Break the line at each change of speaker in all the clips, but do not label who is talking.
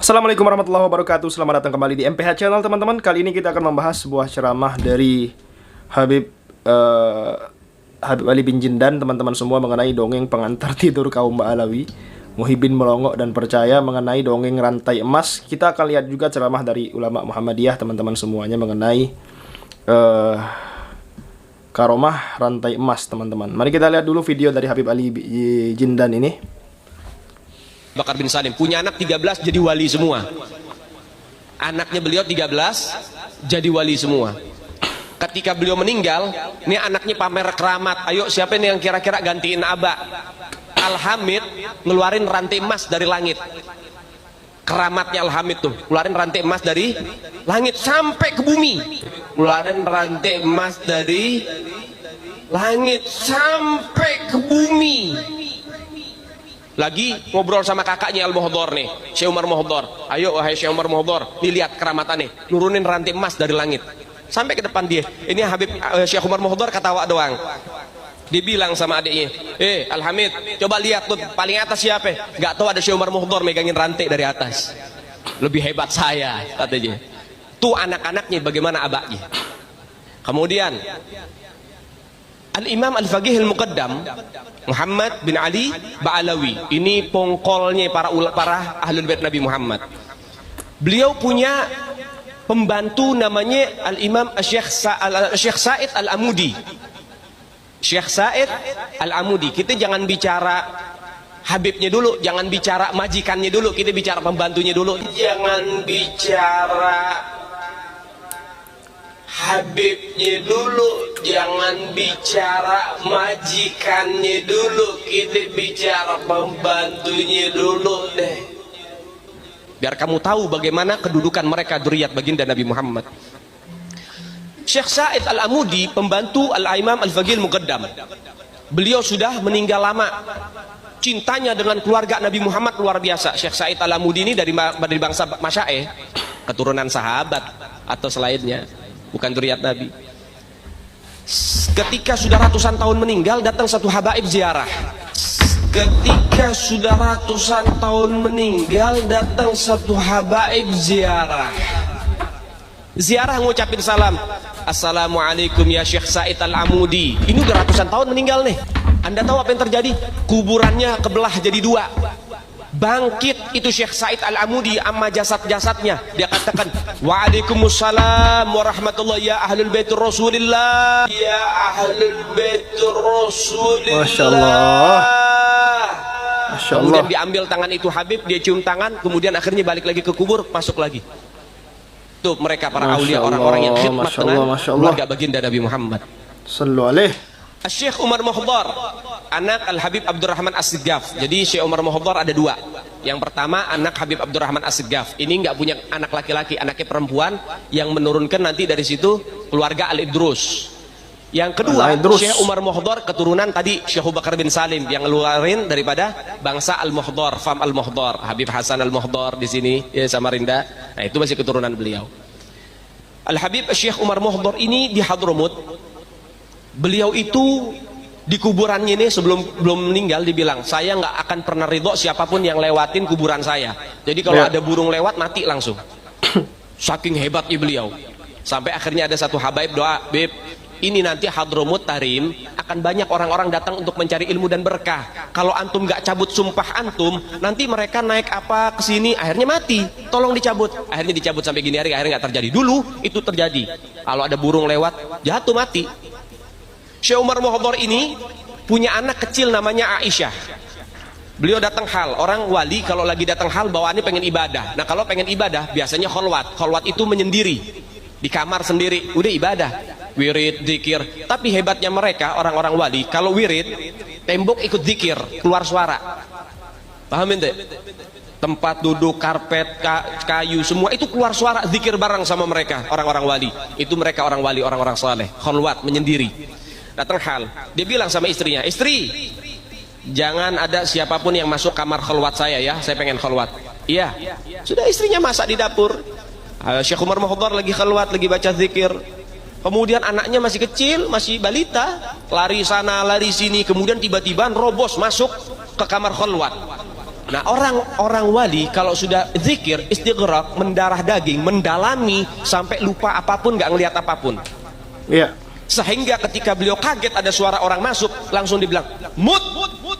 Assalamualaikum warahmatullahi wabarakatuh. Selamat datang kembali di MPH Channel, teman-teman. Kali ini kita akan membahas sebuah ceramah dari Habib Ali bin Jindan, teman-teman semua, mengenai dongeng pengantar tidur kaum Ba'alawi, Muhyiddin Melongo dan Percaya, mengenai dongeng rantai emas. Kita akan lihat juga ceramah dari ulama Muhammadiyah, teman-teman semuanya, mengenai karomah rantai emas, teman-teman. Mari kita lihat dulu video dari Habib Ali bin Jindan ini.
Bakar bin Salim punya anak 13 jadi wali semua. Anaknya beliau 13 jadi wali semua. Ketika beliau meninggal, ini anaknya pamer keramat. Ayo siapa nih yang kira-kira gantiin Aba? Al-Hamid ngeluarin rantai emas dari langit. Keramatnya Al-Hamid tuh, ngeluarin rantai emas dari langit sampai ke bumi. Ngeluarin rantai emas dari langit sampai ke bumi. Lagi ngobrol sama kakaknya Al-Muhdhar nih, Syekh Umar Muhdhar. Ayo wahai Syekh Umar Muhdhar, nih lihat keramatannya, nurunin rantai emas dari langit sampai ke depan dia. Ini Habib Syekh Umar Muhdhar ketawa doang. Dibilang sama adiknya, Al-Hamid, coba lihat tuh paling atas siapa? Gak tahu, ada Syekh Umar Muhdhar megangin rantai dari atas. Lebih hebat saya, katanya. Tuh anak-anaknya bagaimana abaknya. Kemudian Al-Imam Al-Faqih Al-Muqaddam Muhammad bin Ali Ba'alawi, ini pongkolnya para ahlul bait Nabi Muhammad. Beliau punya pembantu namanya Al-Imam Syekh Said Al-Amudi. Syekh Said Al-Amudi. Kita jangan bicara Habibnya dulu, jangan bicara majikannya dulu, kita bicara pembantunya dulu. Jangan bicara Habibnya dulu, jangan bicara majikannya dulu, kita bicara pembantunya dulu deh. Biar kamu tahu bagaimana kedudukan mereka dzurriyyat baginda Nabi Muhammad. Syekh Said Al-Amudi, pembantu Al-Imam Al-Faqih Al-Muqaddam. Beliau sudah meninggal lama. Cintanya dengan keluarga Nabi Muhammad luar biasa. Syekh Said Al-Amudi ini dari bangsa Masya'eh, keturunan sahabat atau selainnya, bukan dzurriyyat Nabi. Ketika sudah ratusan tahun meninggal, datang satu habaib ziarah. Ketika sudah ratusan tahun meninggal, datang satu habaib ziarah. Ziarah ngucapin salam, Assalamualaikum ya Syekh Said Al-Amudi. Ini udah ratusan tahun meninggal nih. Anda tahu apa yang terjadi? Kuburannya kebelah jadi dua. Bangkit itu Syekh Said Al-Amudi amma jasad-jasadnya. Dia katakan, Waalaikumsalam warahmatullahi ya ahlul baitur Rasulillah. Ya ahlul baitur Rasulillah.
Masya Allah. Masya Allah.
Kemudian diambil tangan itu Habib, dia cium tangan, kemudian akhirnya balik lagi ke kubur, masuk lagi. Tuh mereka para aulia, orang-orang yang khidmat dengan keluarga baginda Nabi Muhammad.
Sallu alaih.
Syekh Umar Muhdhar, anak Al-Habib Abdurrahman As-Siggaf. Jadi Syekh Umar Muhdhar ada dua. Yang pertama anak Habib Abdurrahman As-Siggaf. Ini nggak punya anak laki-laki, anaknya perempuan, yang menurunkan nanti dari situ keluarga Al-Idrus. Yang kedua Syekh Umar Muhdhar keturunan tadi Syekh Abu Bakar bin Salim, yang ngeluarin daripada bangsa Al-Muhdhar, fam Al-Muhdhar, Habib Hasan Al-Muhdhar di sini ya, Samarinda. Nah itu masih keturunan beliau. Al-Habib Syekh Umar Muhdhar ini di Hadramut. Beliau itu di kuburannya ini belum meninggal dibilang, saya nggak akan pernah ridho siapapun yang lewatin kuburan saya. Jadi kalau ada burung lewat mati langsung. Saking hebatnya beliau. Sampai akhirnya ada satu habaib doa, Bib, ini nanti Hadramut Tarim akan banyak orang-orang datang untuk mencari ilmu dan berkah. Kalau antum nggak cabut sumpah antum, nanti mereka naik apa ke sini, akhirnya mati. Tolong dicabut. Akhirnya dicabut sampai gini hari, akhirnya nggak terjadi. Dulu itu terjadi. Kalau ada burung lewat, jatuh mati. Syekh Umar Muhdhar ini punya anak kecil namanya Aisyah. Beliau datang hal, orang wali kalau lagi datang hal bawaannya pengen ibadah. Nah kalau pengen ibadah biasanya kholwat. Kholwat itu menyendiri di kamar sendiri, udah ibadah, wirid, zikir. Tapi hebatnya mereka orang-orang wali, kalau wirid tembok ikut zikir, keluar suara. Pahamin deh? Tempat duduk, karpet, kayu, semua itu keluar suara, zikir bareng sama mereka orang-orang wali. Itu mereka orang wali, orang-orang saleh, kholwat, menyendiri. Datang hal, dia bilang sama istrinya, istri, jangan ada siapapun yang masuk kamar kholwat saya ya, saya pengen kholwat. Iya, sudah istrinya masak di dapur. Syekh Umar Muhdhar lagi kholwat, lagi baca zikir. Kemudian anaknya masih kecil, masih balita, lari sana, lari sini. Kemudian tiba-tiba robos masuk ke kamar kholwat. Nah, orang-orang wali kalau sudah zikir, istighraq, mendarah daging, mendalami sampai lupa apapun, nggak ngelihat apapun.
Iya.
Sehingga ketika beliau kaget ada suara orang masuk, langsung dibilang, "Mut,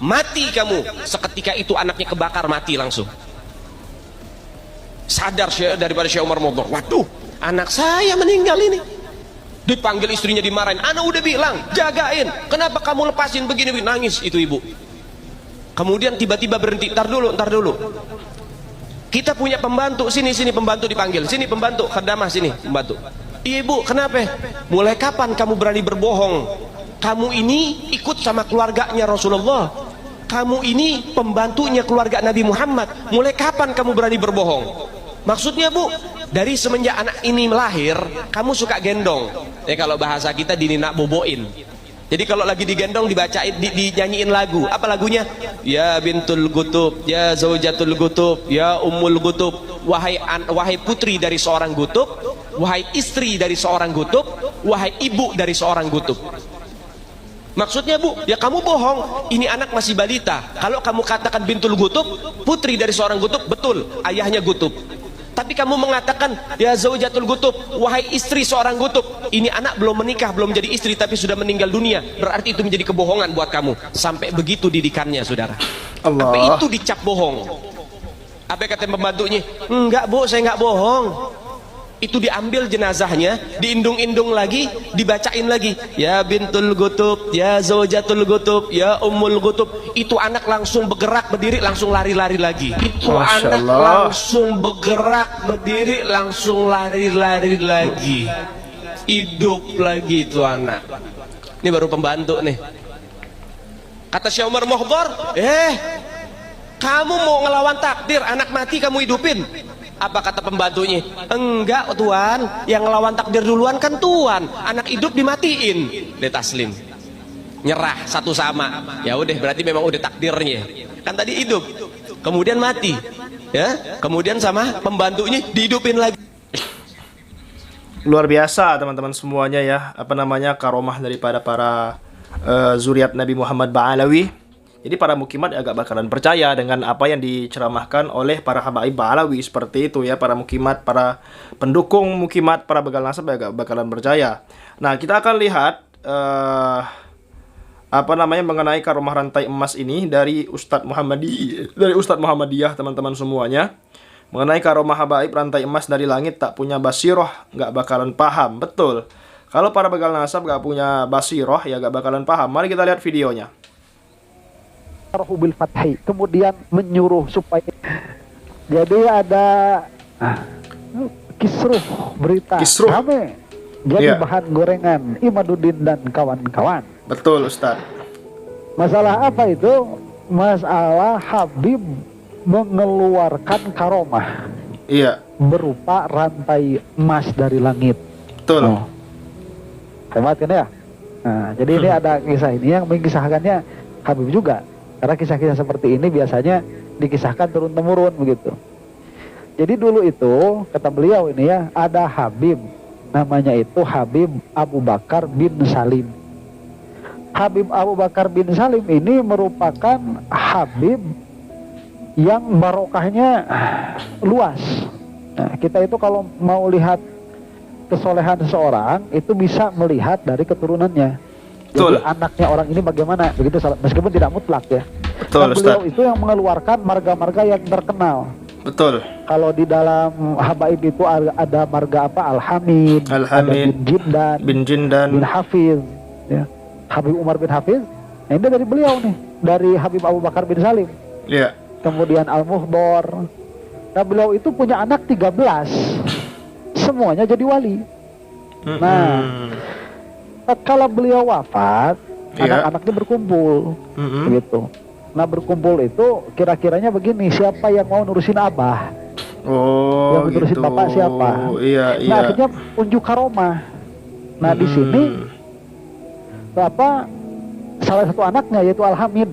mati kamu." Seketika itu anaknya kebakar, mati langsung. Sadar daripada Syekh Umar Mohdhar, waduh, anak saya meninggal ini. Dipanggil istrinya, dimarahin. Ana udah bilang, jagain. Kenapa kamu lepasin begini? Nangis itu ibu. Kemudian tiba-tiba berhenti. Ntar dulu. Kita punya pembantu, sini pembantu dipanggil. Sini pembantu, khadamah sini pembantu. Ibu, kenapa? Mulai kapan kamu berani berbohong? Kamu ini ikut sama keluarganya Rasulullah. Kamu ini pembantunya keluarga Nabi Muhammad. Mulai kapan kamu berani berbohong? Maksudnya Bu, dari semenjak anak ini melahir, kamu suka gendong. Kalau bahasa kita dininak boboin. Jadi kalau lagi digendong dibacain, dinyanyiin lagu. Apa lagunya? Ya bintul gutub, ya zaujatul gutub, ya ummul gutub. Wahai putri dari seorang gutub, wahai istri dari seorang gutub, wahai ibu dari seorang gutub. Maksudnya Bu, ya kamu bohong. Ini anak masih balita. Kalau kamu katakan bintul gutub, putri dari seorang gutub, betul, ayahnya gutub. Tapi kamu mengatakan ya zaujatul gutub, wahai istri seorang gutub. Ini anak belum menikah, belum jadi istri, tapi sudah meninggal dunia. Berarti itu menjadi kebohongan buat kamu. Sampai begitu didikannya, saudara.
Allah.
Sampai itu dicap bohong. Apa kata pembantunya? Enggak Bu, saya enggak bohong. Itu diambil jenazahnya, diindung-indung lagi, dibacain lagi. Ya bintul gutub, ya zaujatul gutub, ya ummul gutub. Itu anak langsung bergerak, berdiri, langsung lari-lari lagi. Itu
Masya
anak
Allah.
langsung bergerak, berdiri, langsung lari-lari lagi. Hidup lagi itu anak. Ini baru pembantu nih. Kata Syekh Umar Mohdhar, kamu mau ngelawan takdir, anak mati kamu hidupin. Apa kata pembantunya? Enggak Tuan, yang ngelawan takdir duluan kan Tuan. Anak hidup dimatiin. Dia taslim, nyerah satu sama. Ya udah, berarti memang udah takdirnya. Kan tadi hidup, kemudian mati, ya. Kemudian sama pembantunya dihidupin lagi.
Luar biasa teman-teman semuanya ya. Apa namanya, karomah daripada para zuriat Nabi Muhammad Ba'alawi. Jadi para mukimat agak bakalan percaya dengan apa yang diceramahkan oleh para habaib Ba'alawi seperti itu ya. Para mukimat, para pendukung mukimat, para begal nasab agak bakalan percaya. Nah, kita akan lihat mengenai karomah rantai emas ini dari Ustadz Muhammadiyah teman-teman semuanya. Mengenai karomah habaib rantai emas dari langit tak punya basiroh, nggak bakalan paham. Betul. Kalau para begal nasab nggak punya basiroh ya nggak bakalan paham. Mari kita lihat videonya.
Bil fathi, kemudian menyuruh supaya jadi ada kisruh berita
Kisruh.
rame jadi
Iya.
bahan gorengan Imaduddin dan kawan-kawan.
Betul Ustadz.
Masalah apa itu? Masalah Habib mengeluarkan karomah
Iya.
berupa rantai emas dari langit.
Betul.
Oh. Hebat kan ya? Nah, jadi ini ada kisah ini yang mengisahkannya Habib juga. Karena kisah-kisah seperti ini biasanya dikisahkan turun-temurun begitu. Jadi dulu itu, kata beliau ini ya, ada Habib. Namanya itu Habib Abu Bakar bin Salim. Habib Abu Bakar bin Salim ini merupakan Habib yang barokahnya luas. Nah, kita itu kalau mau lihat kesolehan seseorang, itu bisa melihat dari keturunannya.
Betul.
Jadi anaknya orang ini bagaimana, begitu, meskipun tidak mutlak ya.
Betul,
Nah, beliau
Ustaz.
itu yang mengeluarkan marga-marga yang terkenal.
Betul.
Kalau di dalam habaib itu ada marga apa? Al-Hamid, ada
Al-Hamid,
bin Jindan,
bin Jindan.
bin Hafiz, ya. Habib Umar bin Hafiz. Nah, ini dari beliau nih, dari Habib Abu Bakar bin Salim.
Iya.
Kemudian Al-Muhdhar. Nah, beliau itu punya anak 13. Semuanya jadi wali. Nah, tatkala beliau wafat,
Iya.
anak-anaknya berkumpul, gitu. Nah, berkumpul itu kira-kiranya begini, siapa yang mau nurusin abah?
Oh,
Yang nurusin
gitu.
bapak siapa?
Iya,
Nah,
iya.
akhirnya unjuk karomah. Nah, di sini salah satu anaknya yaitu Al-Hamid.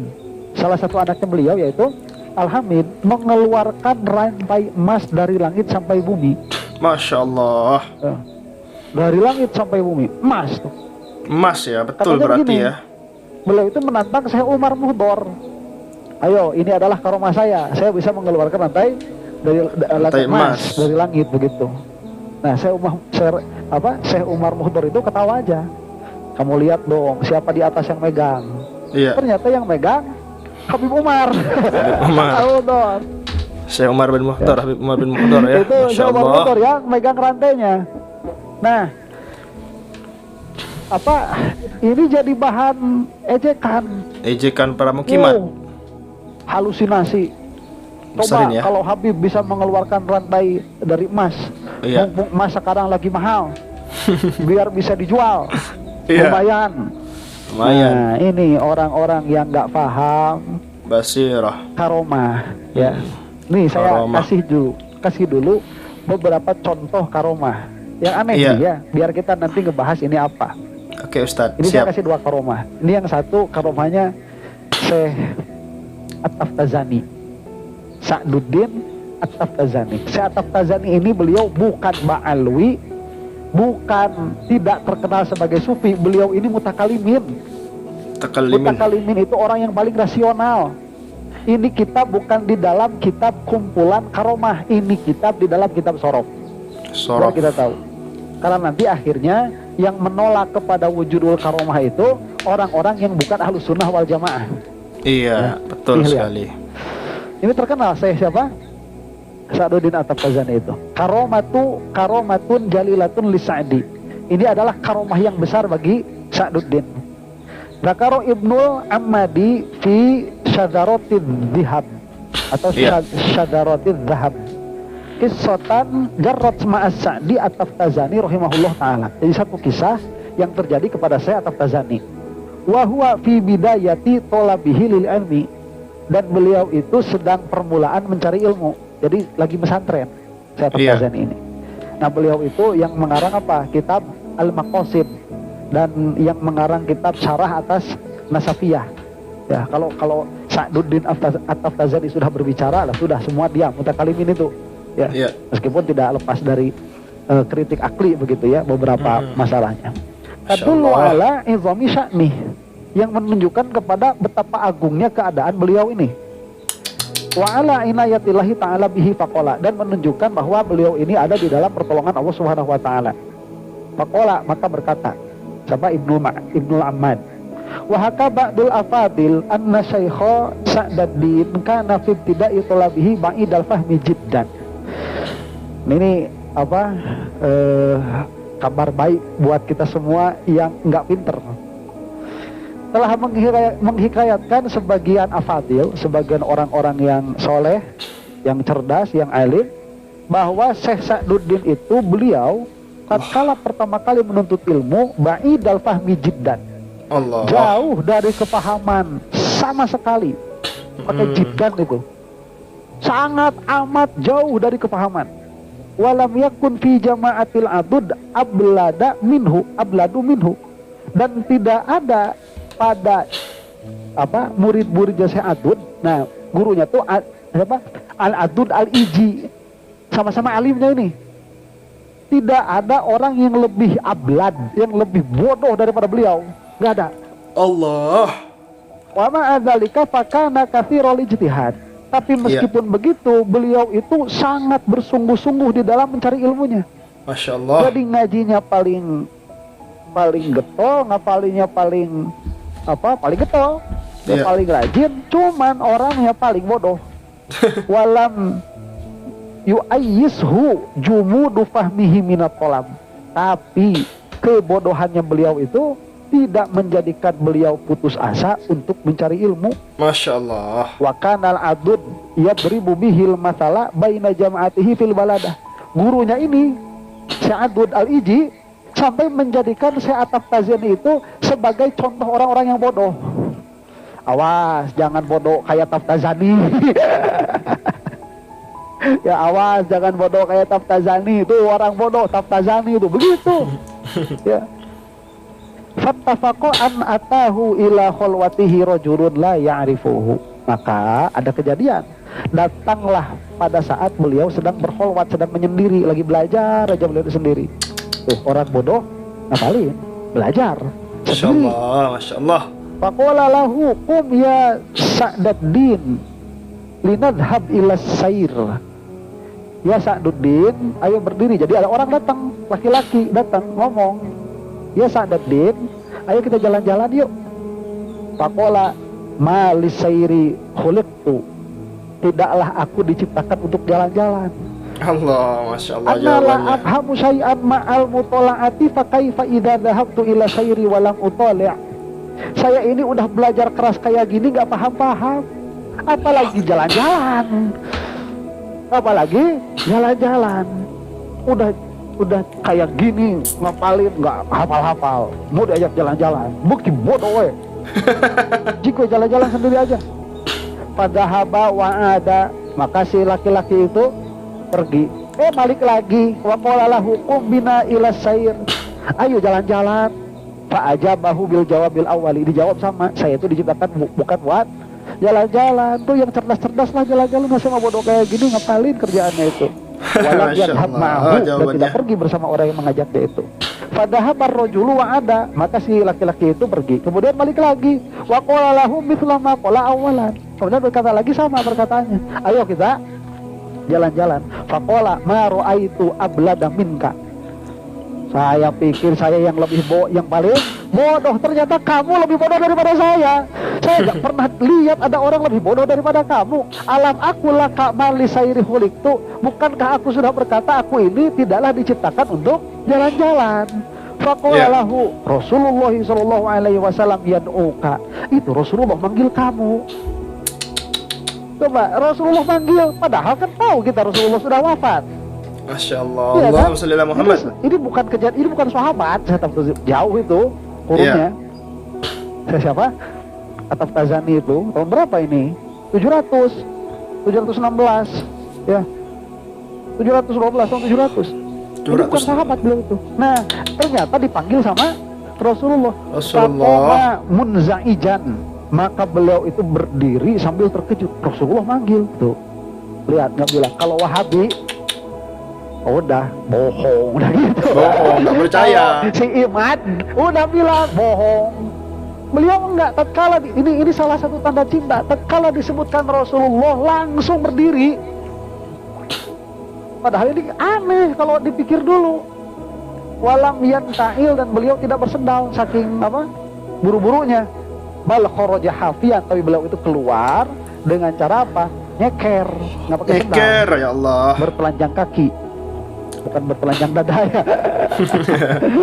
Salah satu anaknya beliau yaitu Al-Hamid mengeluarkan rantai emas dari langit sampai bumi.
Masya Allah.
Dari langit sampai bumi, emas tuh.
Emas ya, betul
Katanya
berarti
begini,
ya.
Beliau itu menantang Syekh Umar Mohdhar. Ayo, ini adalah karomah saya bisa mengeluarkan rantai dari
Rantai emas.
dari langit begitu. Nah, Syekh Umar Muhdor itu ketawa aja. Kamu lihat dong, siapa di atas yang megang?
Iya.
Ternyata yang megang Habib Umar.
Habib Umar.
Tahu dong.
Syekh Umar bin Mukhtar, Habib Umar bin Mukhtar ya.
Itu
Masya
Syekh Umar
Allah.
Muhdor yang megang rantainya. Nah, ini jadi bahan ejekan.
Ejekan para mukimat.
Halusinasi. Coba
Besarin ya.
kalau Habib bisa mengeluarkan rantai dari emas,
Iya.
mumpung emas sekarang lagi mahal, biar bisa dijual.
Iya.
Lumayan. Nah,
Lumayan.
ini orang-orang yang nggak paham
Basirah.
karomah, ya. Nih saya
Karomah.
kasih dulu beberapa contoh karomah yang aneh
Iya.
nih ya, biar kita nanti ngebahas ini apa.
Oke Ustadz,
Ini saya
siap.
kasih 2 karomah. Ini yang satu karomahnya Syekh At-Taftazani, Sa'duddin At-Taftazani. Syekh At-Taftazani ini beliau bukan ba'alwi, bukan tidak terkenal sebagai sufi. Beliau ini mutakalimin.
Takalimin.
Mutakalimin itu orang yang paling rasional. Ini kitab bukan di dalam kitab kumpulan karomah, ini kitab di dalam kitab sorof.
Sorof.
Biar kita tahu. Karena nanti akhirnya yang menolak kepada wujudul karomah itu orang-orang yang bukan ahlus sunnah wal jamaah.
Iya, betul
Nih, lihat.
sekali.
Ini terkenal, saya siapa? Sa'duddin At-Taftazani itu. Karomatun jalilatun li Sa'di. Ini adalah karomah yang besar bagi Sa'duddin. Zakaro Ibnul Ammadi fi Syadaratid Dhihab atau
Iya.
Syadaratid Dhahab. Kisatan jarrat ma'as Sa'di At-Taftazani rahimahullah ta'ala. Jadi satu kisah yang terjadi kepada saya At-Taftazani. Wa huwa fi bidayati talabihi lil ilmi. Dan beliau itu sedang permulaan mencari ilmu. Jadi lagi pesantren saya At-Taftazani ini. Nah, beliau itu yang mengarang apa? Kitab Al-Maqasid dan yang mengarang kitab syarah atas Nasafiyah. Ya, kalau Sa'duddin At-Taftazani sudah berbicara, lah sudah semua diam, mutakalimin itu. Ya,
Iya.
meskipun tidak lepas dari kritik akli begitu ya beberapa masalahnya. Tadullu ala izami sya'ni, yang menunjukkan kepada betapa agungnya keadaan beliau ini. Wa ala inayatillahi ta'ala bihi faqala, dan menunjukkan bahwa beliau ini ada di dalam pertolongan Allah Subhanahu wa taala. Faqala, maka berkata siapa? Ibnul Ammad. Wa haka ba'dul afadil anna syaikha Sa'duddin kana fi ibtida'i talabihi ba'idal fahmi jiddan. Ini apa? Kabar baik buat kita semua yang nggak pinter. Telah menghikayatkan sebagian afadil, sebagian orang-orang yang soleh, yang cerdas, yang alim, bahwa Syekh Sa'duddin itu beliau tatkala pertama kali menuntut ilmu ba'idal fahmi jiddan,
Allah.
jauh dari kepahaman sama sekali. Pakai jiddan itu, sangat amat jauh dari kepahaman. Walam yakun fi jama'atil adud abladu minhu, dan tidak ada pada murid-murid Syekh Adud. Nah, gurunya tuh Al-Adud Al-Iji, sama-sama alimnya ini. Tidak ada orang yang lebih ablad, yang lebih bodoh daripada beliau. Gak ada.
Allah.
Wa ma'adzalika fakana katsirul ijtihad. Tapi meskipun begitu, beliau itu sangat bersungguh-sungguh di dalam mencari ilmunya.
Masya Allah.
Jadi ngajinya paling getol, ngapalinnya paling getol,
Iya.
paling rajin. Cuman orangnya paling bodoh. Walam yu'ayyishu jumudu fahmihi minat kolam. Tapi kebodohannya beliau itu tidak menjadikan beliau putus asa untuk mencari ilmu.
Masya Allah.
Wa kanal adud yadribu bihil masalah baina jama'atihi fil baladah. Gurunya ini Syekh Adud Al-Iji sampai menjadikan Syekh At-Taftazani itu sebagai contoh orang-orang yang bodoh. Awas, jangan bodoh kayak Taftazani. Ya awas, jangan bodoh kayak Taftazani. Itu orang bodoh, Taftazani itu begitu. Ya. Fattafaqo an atahu ila khalwatihi rajulun la ya'rifuhu. Maka ada kejadian, datanglah pada saat beliau sedang berkholwat, sedang menyendiri, lagi belajar aja beliau sendiri. Tuh, orang bodoh ngapalin, belajar
Masya
sendiri.
Allah. Masya Allah.
Faqala lahu qum ya Sa'daddin linadhhab ila sair. Ya Sa'duddin, ayo berdiri. Jadi ada orang datang, laki-laki datang ngomong, ya Sa'daddin, ayo kita jalan-jalan yuk. Faqala ma lisairi khuliqtu, tidaklah aku diciptakan untuk jalan-jalan.
Allah, Masya Allah
Ana la
jawabannya.
afhamu syai'an ma'al mutola'ati fa kaifa idza dhahabtu ila sairi wa lam utali'. Saya ini udah belajar keras kayak gini gak paham-paham, apalagi jalan-jalan. Apalagi jalan-jalan. Udah kayak gini ngapalin nggak hafal-hafal, mau diajak jalan-jalan bukti bodoh we. Jika jalan-jalan sendiri aja. Padahaba wa ada, maka si laki-laki itu pergi. Balik lagi. Wa qala lahu qum bina ila sair, ayo jalan-jalan. Fa ajabahu bil jawabil awali, dijawab sama, saya itu diciptakan bukan buat jalan-jalan. Tuh yang cerdas-cerdas lah jalan-jalan, masa mau bodoh kayak gini ngapalin kerjaannya itu. Walam
Masya
yadhhab
Allah.
ma'ahu, dan
Jawabannya.
tidak pergi bersama orang yang mengajak dia itu. Fadhahabar rajulu wa ada, maka si laki-laki itu pergi. Kemudian balik lagi. Wa qala lahu mithla ma qala awalan, kemudian berkata lagi sama perkataannya, ayo kita jalan-jalan. Faqala ma ra'aitu ablada minka, saya pikir saya yang lebih yang paling bodoh, ternyata kamu lebih bodoh daripada saya. Saya gak pernah lihat ada orang lebih bodoh daripada kamu. Alam aku laka mali sairi huliktu, bukankah aku sudah berkata aku ini tidaklah diciptakan untuk jalan-jalan. Faqala lahu Rasulullah sallallahu alaihi wasallam yad'uka, itu Rasulullah manggil kamu. Coba Rasulullah manggil, padahal kan tahu kita Rasulullah sudah wafat.
Masya Allah.
Iya,
Allahumma
kan?
sholli ala Muhammad.
Ini bukan kejadian, ini bukan sahabat. Saya tahu jauh itu kurungnya. Saya siapa? At-Taftazani itu tahun berapa ini? 716 ya. 712 tahun 700. Ini bukan sahabat beliau itu. Nah, ternyata dipanggil sama Rasulullah. Faqama munzaijan, maka beliau itu berdiri sambil terkejut. Rasulullah manggil tuh. Lihat, nggak bilang kalau Wahabi udah bohong, udah gitu.
Bohong, nggak percaya.
Si Iman udah bilang bohong. Beliau enggak, tatkala ini salah satu tanda cinta. Tatkala disebutkan Rasulullah langsung berdiri. Padahal ini aneh kalau dipikir dulu. Walam yanta'il, dan beliau tidak bersendal saking apa? Buru-burunya. Bal kharaja hafiyan, tapi beliau itu keluar dengan cara apa? Nyeker, nggak pakai sendal.
Nyeker, ya Allah.
Bertelanjang kaki, bukan bertelanjang dada ya.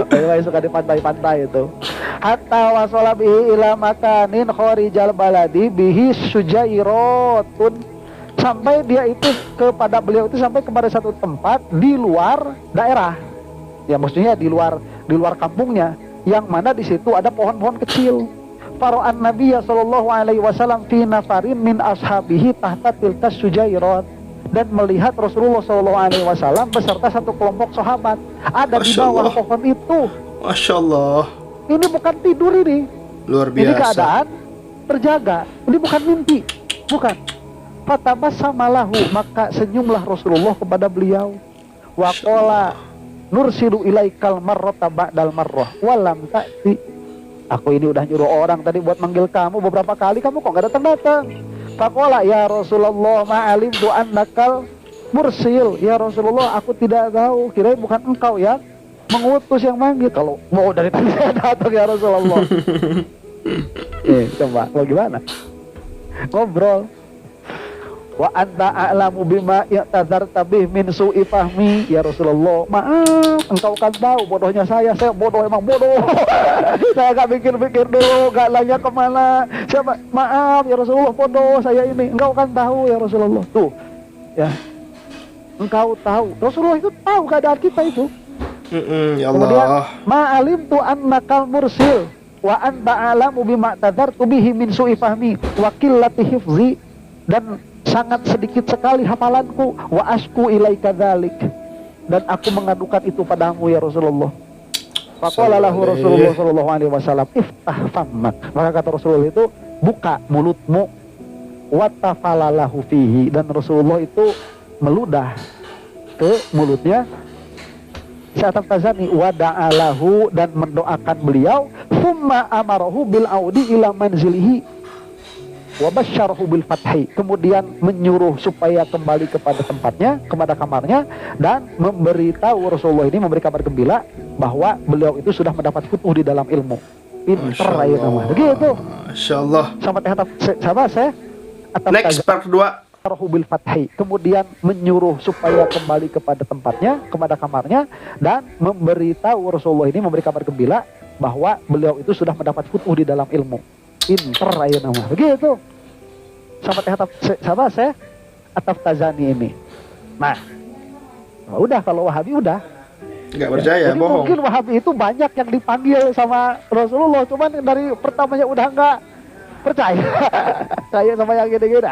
Bagaimana suka di pantai-pantai itu. Hatta wasala bihi ila makanin kharijal baladi bihi sujairatun, sampai dia itu kepada beliau itu sampai kepada satu tempat di luar daerah. Ya maksudnya di luar kampungnya, yang mana di situ ada pohon-pohon kecil. Fara'an Nabiya sallallahu alaihi wasallam fi nafarin min ashabihi tahta tilkas sujairat, dan melihat Rasulullah sallallahu alaihi wasallam beserta satu kelompok sahabat ada di bawah pohon itu.
Masya Allah.
Ini bukan tidur ini.
Luar biasa.
Ini keadaan terjaga. Ini bukan mimpi. Bukan. Fatabassamalahu, maka senyumlah Rasulullah kepada beliau. Wa qala nursilu ilaikal marrata ba'dal marrah walam ta'ti. Aku ini udah nyuruh orang tadi buat manggil kamu beberapa kali, kamu kok gak datang-datang. Faqala ya Rasulullah ma'alimtu annakal mursil. Ya Rasulullah, aku tidak tahu, kirain bukan engkau ya mengutus yang manggil. Kalau mau dari tadi saya datang ya Rasulullah. Coba, mau gimana? Ngobrol. Wa anta a'lamu bima ya'tadzarta bih min su'i fahmi. Ya Rasulullah, maaf, engkau kan tahu bodohnya saya bodoh, emang bodoh. Saya gak pikir-pikir dulu, gak nanya kemana. Maaf ya Rasulullah, bodoh saya ini. Engkau kan tahu ya Rasulullah. Tuh, ya, engkau tahu. Rasulullah itu tahu keadaan kita itu.
Ya
Kemudian
Allah.
ma'alim tu annakal mursil wa anta alamu bima tadartu bihi min su'i fahmi wa qillati hifzi, dan sangat sedikit sekali hafalanku, wa asku ilaika dzalik, dan aku mengadukan itu padamu ya Rasulullah. Faqala lahu Rasulullah sallallahu alaihi wasallam iftah fammak, maka kata Rasulullah itu buka mulutmu, wa tafalalahu fihi, dan Rasulullah itu meludah ke mulutnya At-Taftazani, wa da'alahu, dan mendoakan beliau, thumma amarahu bil audi ila manzilihi, wa basyarahu bil fathi, kemudian menyuruh supaya kembali kepada tempatnya, kepada kamarnya, dan memberitahu Rasulullah ini, memberi kabar gembira bahwa beliau itu sudah mendapat futuh di dalam ilmu. Pinter aja nama begitu.
Masyaallah.
Sama saya
Next part kedua.
bil fathi, kemudian menyuruh supaya kembali kepada tempatnya, kepada kamarnya, dan memberitahu Rasulullah ini, memberi kabar gembira bahwa beliau itu sudah mendapat futuh di dalam ilmu. Pinter aja nama begitu. Sama saya At-Taftazani ini. Nah, udah, kalau Wahabi udah
Nggak percaya,
jadi
bohong.
mungkin Wahabi itu banyak yang dipanggil sama Rasulullah, cuman dari pertamanya udah nggak percaya. Percaya sama yang gini-gini,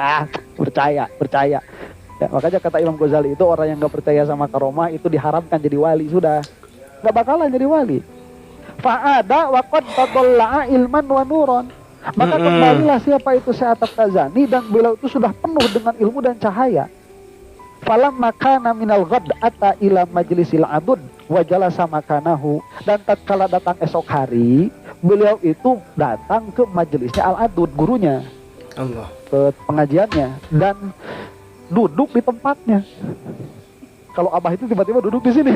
percaya. Ya, makanya kata Imam Ghazali itu, orang yang nggak percaya sama karomah itu diharamkan jadi wali, sudah nggak bakalan jadi wali. Fa'ada waqad tadalla'a ilman wa nuron. Maka kembalilah siapa itu Syekh At-Taftazani, dan beliau itu sudah penuh dengan ilmu dan cahaya. Falamma kana minal ghad ata ila majlisil adud wa jalasa makanahu, dan tatkala datang esok hari, beliau itu datang ke majelisnya Al-Adud, gurunya,
Allah.
ke pengajiannya, dan duduk di tempatnya. Kalau Abah itu tiba-tiba duduk di sini.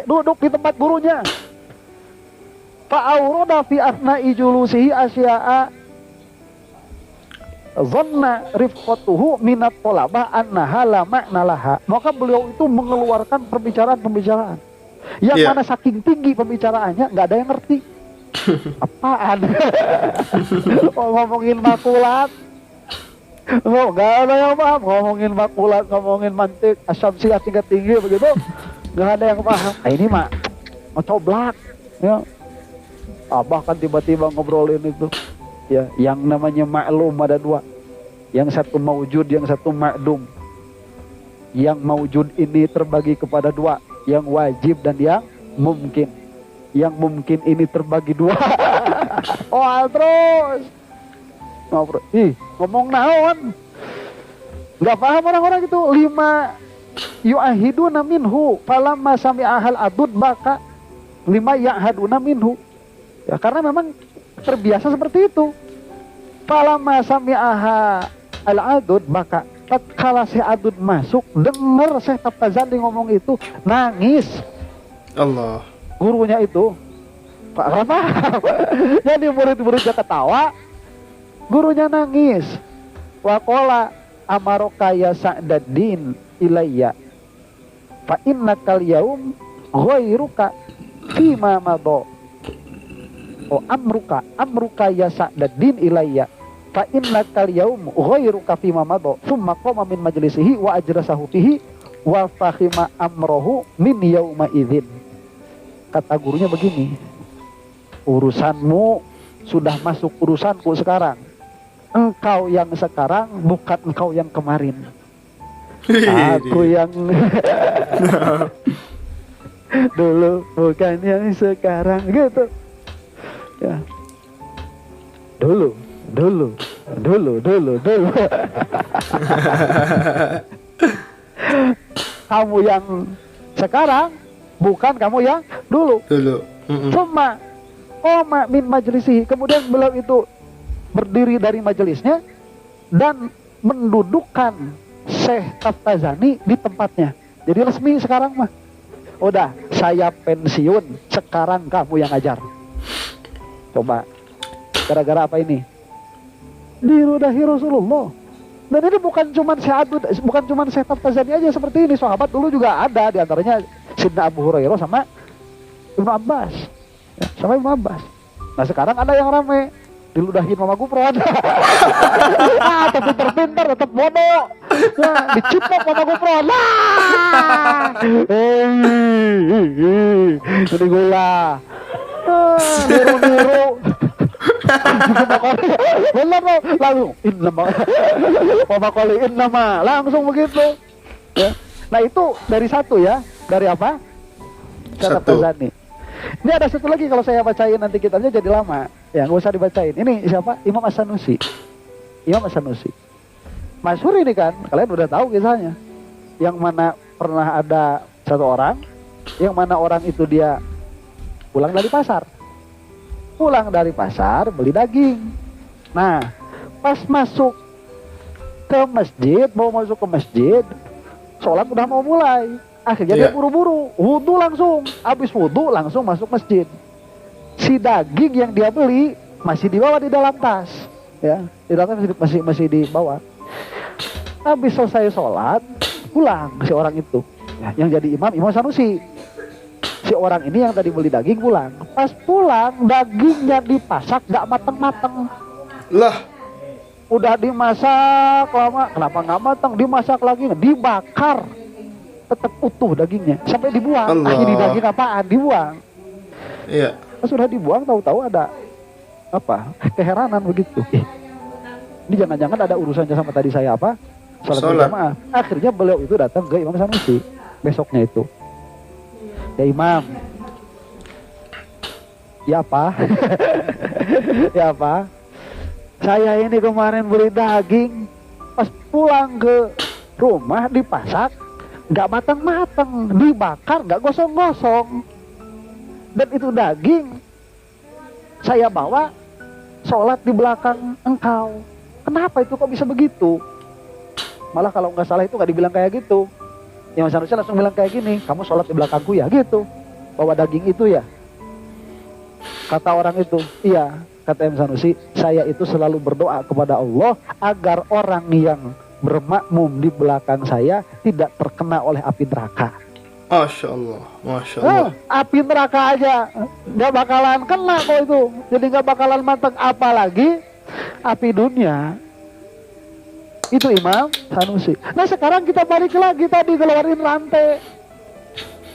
Duduk di tempat gurunya. Fa'auroda fi asna'i julusihi asya'a zanna rifqatuhu minat tolabah annaha la ma'na laha. Maka beliau itu mengeluarkan pembicaraan-pembicaraan yang mana saking tinggi pembicaraannya nggak ada yang ngerti. Apaan? Ngomongin makulat, nggak ada yang paham. Ngomongin makulat, ngomongin mantik, asumsiah tinggi-tinggi begitu, nggak ada yang paham. Nah, ini mah mau coblak ya. Abah kan tiba-tiba ngobrolin itu ya, yang namanya maklum ada dua, yang satu maujud, yang satu ma'dum. Yang maujud ini terbagi kepada dua, yang wajib dan yang mungkin. Yang mungkin ini terbagi dua. Oh terus ngomong naon, nggak paham orang-orang itu. Lima yu'ahiduna minhu falamma sami'ahal adud baka lima ya'haduna minhu. Ya, karena memang terbiasa seperti itu. Falamma sami'aha al-adud, maka tatkala si adud masuk, dengar Syekh Taftazani ngomong itu, nangis.
Allah.
Gurunya itu apa? Jadi murid-muridnya ketawa, gurunya nangis. Wa qala amaroka ya Sa'daddin ilayya fa innakal yaum ghairuka fima madha. Oh amruka ya Sa'daddin ilayya fa innakal yaum ghairuka fima madha. Summa qama min majlisihi wa ajrasahu fihi wa fahima amrohu min yauma idzin. Kata gurunya begini, urusanmu sudah masuk urusanku sekarang. Engkau yang sekarang, bukan engkau yang kemarin. Aku yang dulu, bukan yang sekarang, gitu ya. Dulu kamu yang sekarang, bukan kamu yang dulu. Cuma koma min majlisi, kemudian beliau itu berdiri dari majelisnya dan mendudukkan Syekh Taftazani di tempatnya. Jadi resmi sekarang mah, udah saya pensiun, sekarang kamu yang ajar. Coba, gara-gara apa ini? Diludahi Rasulullah. Dan ini bukan cuma Syekh Taftazani aja seperti ini. Sahabat dulu juga ada, diantaranya Sidna Abu Hurairah sama Ibnu Abbas ya, sama Ibnu Abbas. Nah sekarang ada yang rame diludahin Mama Gufron. Tapi pinter-pinter tetap bodoh. Nah, diciplok Mama Gufron. Jadi gula. Niru-niru. Benar loh, langsung Mama koliin nama, langsung begitu. Ya. Nah itu dari satu ya, dari apa?
Satu.
Ini ada satu lagi, kalau saya bacain nanti kitabnya jadi lama. Ya nggak usah dibacain. Ini siapa? Imam As-Sanusi. Masyhur ini kan, kalian udah tahu kisahnya. Yang mana pernah ada satu orang, yang mana orang itu dia pulang dari pasar. pulang dari pasar beli daging. Nah, pas masuk ke masjid, mau masuk ke masjid, sholat udah mau mulai. Akhirnya dia
Iya.
buru-buru, wudhu langsung. Habis wudhu langsung masuk masjid. Si daging yang dia beli masih dibawa di dalam tas, ya, di dalam tas masih dibawa. Habis selesai sholat, pulang si orang itu, ya, yang jadi Imam Sanusi. Si orang ini yang tadi beli daging pulang. Pas pulang, dagingnya dipasak nggak mateng-mateng.
Lah,
Udah dimasak lama, kenapa nggak mateng? Dimasak lagi, dibakar, tetap utuh dagingnya, sampai dibuang.
Allah.
Ini daging apaan? Dibuang.
iya.
Pas sudah dibuang, tahu-tahu ada apa? Keheranan begitu. Ini jangan-jangan ada urusannya sama tadi saya apa? Sholat
Sholat.
berjamaah. Akhirnya beliau itu datang ke Imam Sanusi besoknya itu. Ya Imam, ya apa? Ya apa? Saya ini kemarin beli daging, pas pulang ke rumah dipasak, nggak matang-matang, dibakar, nggak gosong-gosong. Dan itu daging saya bawa sholat di belakang engkau. Kenapa itu kok bisa begitu? Malah kalau nggak salah itu nggak dibilang kayak gitu. Yang seharusnya langsung bilang kayak gini, kamu sholat di belakangku ya gitu, bawa daging itu ya. Kata orang itu, iya, kata Imam Sanusi, saya itu selalu berdoa kepada Allah agar orang yang bermakmum di belakang saya tidak terkena oleh api neraka.
Masya Allah, Masya Allah.
Api neraka aja nggak bakalan kena kok itu, jadi nggak bakalan matang, apalagi api dunia. Itu Imam Sanusi. Nah sekarang kita balik lagi tadi, keluarin rantai.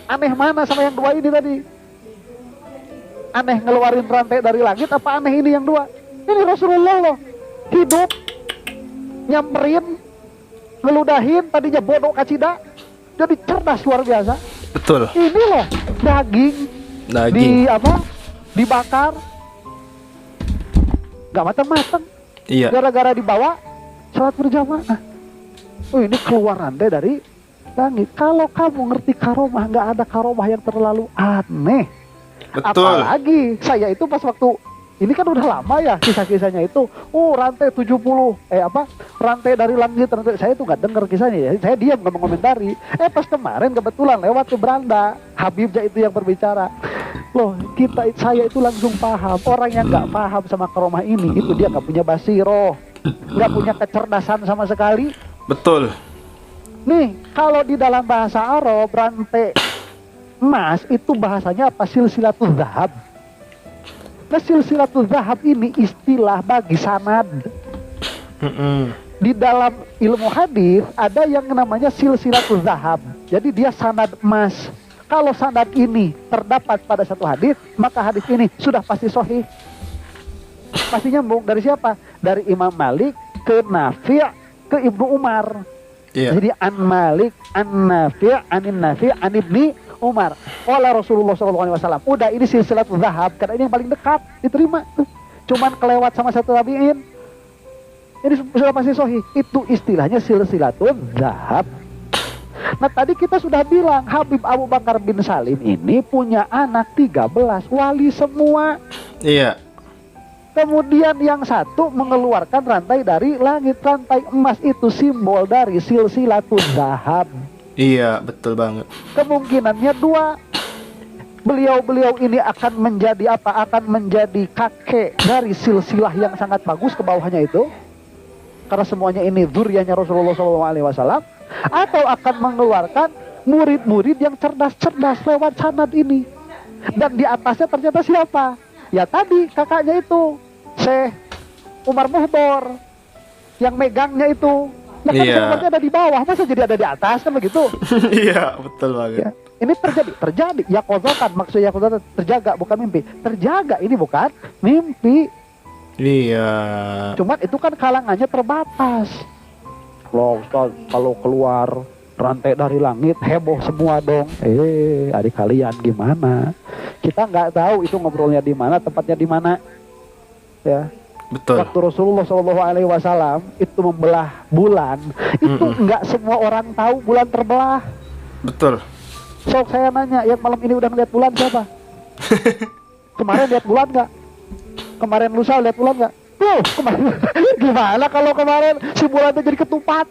Aneh mana sama yang dua ini tadi? Aneh ngeluarin rantai dari langit apa aneh ini yang dua? Ini Rasulullah loh, hidup, nyamperin, ngeludahin, tadinya bodoh kacida, jadi cerdas luar biasa.
Betul.
Ini loh daging
Daging.
dibakar, nggak matang-matang,
Iya.
gara-gara dibawa sholat berjamaah. Oh ini keluar rantai dari langit. Kalau kamu ngerti karomah, nggak ada karomah yang terlalu aneh.
Betul.
Apalagi saya itu pas waktu ini kan udah lama ya kisah-kisahnya itu. Rantai 70 rantai dari langit, rantai. Saya tuh nggak dengar kisahnya ya. Saya diam nggak mengomentari. Pas kemarin kebetulan lewat ke beranda, Habibnya itu yang berbicara. Loh, saya itu langsung paham. Orang yang nggak paham sama karomah ini, itu dia nggak punya basiroh, nggak punya kecerdasan sama sekali.
Betul.
Nih, kalau di dalam bahasa Arab, rantai emas itu bahasanya apa? Silsilatul zahab. Nah, silsilatul zahab ini istilah bagi sanad. Di dalam ilmu hadis ada yang namanya silsilatul zahab. Jadi dia sanad emas. Kalau sanad ini terdapat pada satu hadis, maka hadis ini sudah pasti sahih. Pasti nyambung. Dari siapa? Dari Imam Malik ke Nafi' ke Ibnu Umar.
Iya.
Jadi an Malik, an Nafi', anin Nafi', an Ibni Umar. Oleh Rasulullah SAW. Udah ini silsilatul zahab, karena ini yang paling dekat diterima. Cuman kelewat sama satu tabi'in. Ini sudah pasti sahih. Itu istilahnya silsilatul zahab. Nah tadi kita sudah bilang Habib Abu Bakar bin Salim ini punya anak 13, wali semua.
Iya.
Kemudian yang satu mengeluarkan rantai dari langit. Rantai emas itu simbol dari silsilatul zahab.
Iya, betul banget.
Kemungkinannya dua. Beliau-beliau ini akan menjadi apa? Akan menjadi kakek dari silsilah yang sangat bagus ke bawahnya itu. Karena semuanya ini dzurriyyahnya Rasulullah SAW. Atau akan mengeluarkan murid-murid yang cerdas-cerdas lewat sanad ini. Dan di atasnya ternyata siapa? Ya tadi kakaknya itu Syekh Umar Muhdor, yang megangnya itu. Nah kan
Iya.
Umarnya ada di bawah, masa jadi ada di atas kan begitu?
Iya, betul banget.
Ya. Ini terjadi. Ya qadzatan, maksudnya qadzatan terjaga bukan mimpi. Terjaga ini bukan mimpi.
Iya.
Cuman itu kan kalangannya terbatas. Loh Ustaz, kalau keluar rantai dari langit heboh semua dong. Adik kalian gimana? Kita nggak tahu itu ngobrolnya di mana, tempatnya di mana. Ya.
Betul.
Waktu Rasulullah SAW itu membelah bulan, itu nggak semua orang tahu bulan terbelah.
Betul.
Sok saya nanya, yang malam ini udah ngeliat bulan siapa? Kemarin lihat bulan nggak? kemarin lusa lihat bulan nggak? Tuh kemarin gimana kalau kemarin si bulan itu jadi ketupat?